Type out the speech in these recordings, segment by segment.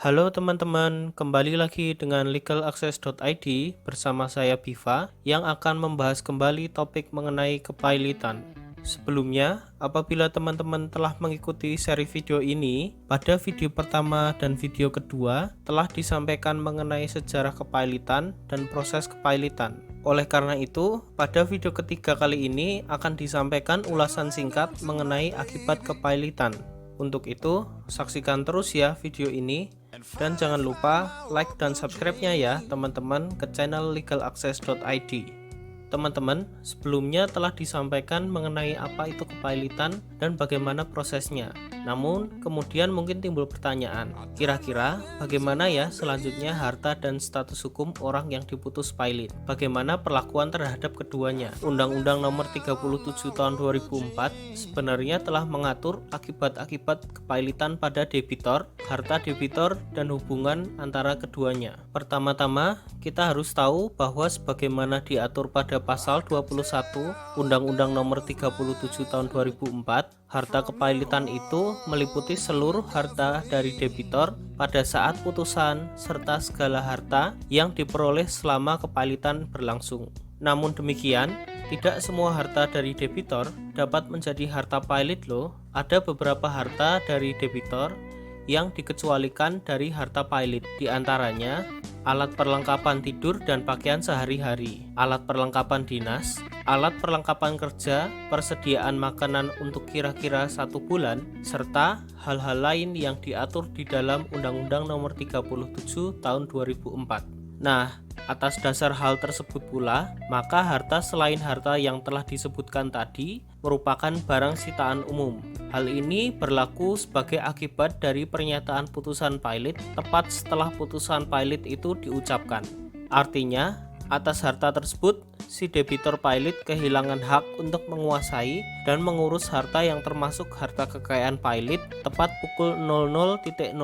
Halo teman-teman, kembali lagi dengan legalaccess.id bersama saya Biva yang akan membahas kembali topik mengenai kepailitan. Sebelumnya, apabila teman-teman telah mengikuti seri video ini, pada video pertama dan video kedua telah disampaikan mengenai sejarah kepailitan dan proses kepailitan. Oleh karena itu, pada video ketiga kali ini akan disampaikan ulasan singkat mengenai akibat kepailitan. Untuk itu, saksikan terus ya video ini. Dan jangan lupa like dan subscribe-nya ya teman-teman ke channel legalaccess.id. Teman-teman, sebelumnya telah disampaikan mengenai apa itu kepailitan dan bagaimana prosesnya. Namun, kemudian mungkin timbul pertanyaan, kira-kira bagaimana ya selanjutnya harta dan status hukum orang yang diputus pailit? Bagaimana perlakuan terhadap keduanya? Undang-Undang Nomor 37 Tahun 2004 sebenarnya telah mengatur akibat-akibat kepailitan pada debitor, harta debitor, dan hubungan antara keduanya. Pertama-tama, kita harus tahu bahwa sebagaimana diatur pada pasal 21 Undang-Undang Nomor 37 Tahun 2004, harta kepailitan itu meliputi seluruh harta dari debitor pada saat putusan serta segala harta yang diperoleh selama kepailitan berlangsung. Namun demikian, tidak semua harta dari debitor dapat menjadi harta pailit loh. Ada beberapa harta dari debitor yang dikecualikan dari harta pailit, di antaranya alat perlengkapan tidur dan pakaian sehari-hari, alat perlengkapan dinas, alat perlengkapan kerja, persediaan makanan untuk kira-kira 1 bulan, serta hal-hal lain yang diatur di dalam Undang-Undang Nomor 37 Tahun 2004. Nah, atas dasar hal tersebut pula, maka harta selain harta yang telah disebutkan tadi merupakan barang sitaan umum. Hal ini berlaku sebagai akibat dari pernyataan putusan pailit tepat setelah putusan pailit itu diucapkan. Artinya, atas harta tersebut, si debitor pailit kehilangan hak untuk menguasai dan mengurus harta yang termasuk harta kekayaan pailit tepat pukul 00.00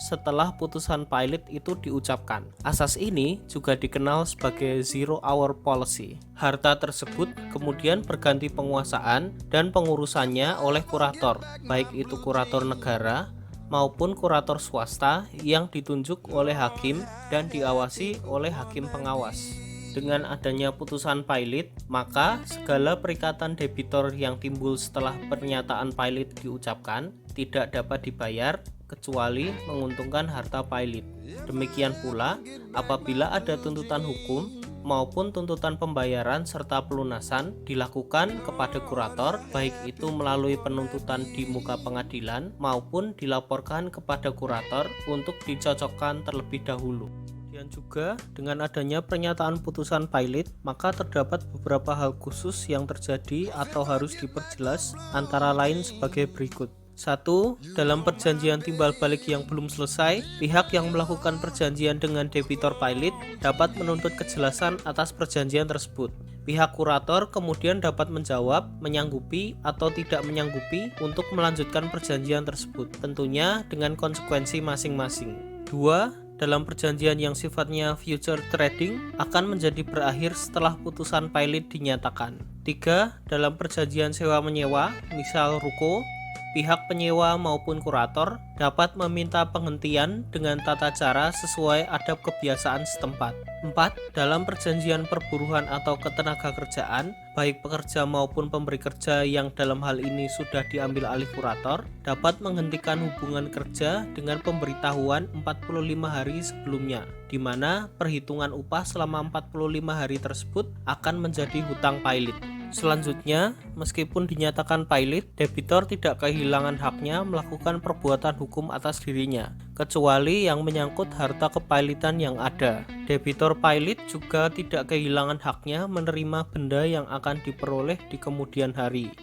setelah putusan pailit itu diucapkan. Asas ini juga dikenal sebagai zero hour policy. Harta tersebut kemudian berganti penguasaan dan pengurusannya oleh kurator, baik itu kurator negara maupun kurator swasta yang ditunjuk oleh hakim dan diawasi oleh hakim pengawas. Dengan adanya putusan pailit, maka segala perikatan debitor yang timbul setelah pernyataan pailit diucapkan tidak dapat dibayar kecuali menguntungkan harta pailit. Demikian pula apabila ada tuntutan hukum maupun tuntutan pembayaran serta pelunasan dilakukan kepada kurator, baik itu melalui penuntutan di muka pengadilan maupun dilaporkan kepada kurator untuk dicocokkan terlebih dahulu. Dan juga dengan adanya pernyataan putusan pailit, maka terdapat beberapa hal khusus yang terjadi atau harus diperjelas, antara lain sebagai berikut. 1. Dalam perjanjian timbal balik yang belum selesai, pihak yang melakukan perjanjian dengan debitor pailit dapat menuntut kejelasan atas perjanjian tersebut. Pihak kurator kemudian dapat menjawab, menyanggupi atau tidak menyanggupi untuk melanjutkan perjanjian tersebut, tentunya dengan konsekuensi masing-masing. 2. Dalam perjanjian yang sifatnya future trading akan menjadi berakhir setelah putusan pailit dinyatakan. 3. Dalam perjanjian sewa-menyewa, misal ruko, pihak penyewa maupun kurator dapat meminta penghentian dengan tata cara sesuai adab kebiasaan setempat. 4. Dalam perjanjian perburuhan atau ketenagakerjaan, baik pekerja maupun pemberi kerja yang dalam hal ini sudah diambil alih kurator, dapat menghentikan hubungan kerja dengan pemberitahuan 45 hari sebelumnya, di mana perhitungan upah selama 45 hari tersebut akan menjadi hutang pailit. Selanjutnya, meskipun dinyatakan pailit, debitor tidak kehilangan haknya melakukan perbuatan hukum atas dirinya, kecuali yang menyangkut harta kepailitan yang ada. Debitor pailit juga tidak kehilangan haknya menerima benda yang akan diperoleh di kemudian hari.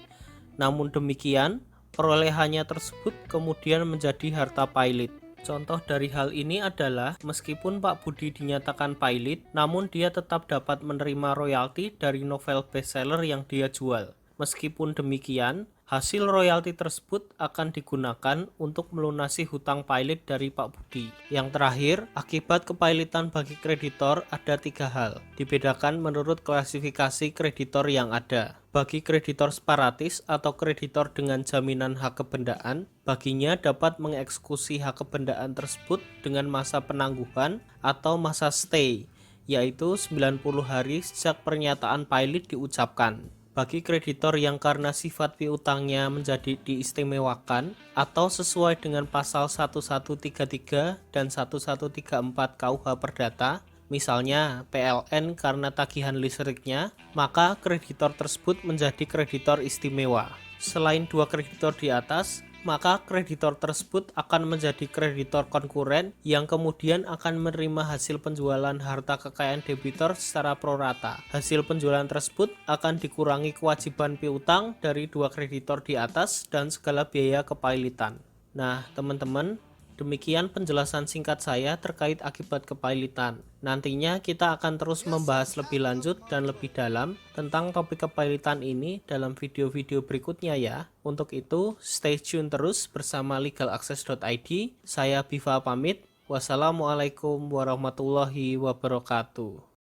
Namun demikian, perolehannya tersebut kemudian menjadi harta pailit. Contoh dari hal ini adalah meskipun Pak Budi dinyatakan pailit, namun dia tetap dapat menerima royalti dari novel bestseller yang dia jual. Meskipun demikian, hasil royalti tersebut akan digunakan untuk melunasi hutang pailit dari Pak Budi. Yang terakhir, akibat kepailitan bagi kreditor ada 3 hal, dibedakan menurut klasifikasi kreditor yang ada. Bagi kreditor separatis atau kreditor dengan jaminan hak kebendaan, baginya dapat mengeksekusi hak kebendaan tersebut dengan masa penangguhan atau masa stay, yaitu 90 hari sejak pernyataan pilot diucapkan. Bagi kreditor yang karena sifat piutangnya menjadi diistimewakan atau sesuai dengan pasal 1133 dan 1134 KUH Perdata, misalnya PLN karena tagihan listriknya, maka kreditor tersebut menjadi kreditor istimewa. Selain dua kreditor di atas, maka kreditor tersebut akan menjadi kreditor konkuren yang kemudian akan menerima hasil penjualan harta kekayaan debitur secara prorata. Hasil penjualan tersebut akan dikurangi kewajiban piutang dari dua kreditor di atas dan segala biaya kepailitan. Nah, teman-teman, demikian penjelasan singkat saya terkait akibat kepailitan. Nantinya kita akan terus membahas lebih lanjut dan lebih dalam tentang topik kepailitan ini dalam video-video berikutnya ya. Untuk itu, stay tune terus bersama legalaccess.id. Saya Biva pamit. Wassalamualaikum warahmatullahi wabarakatuh.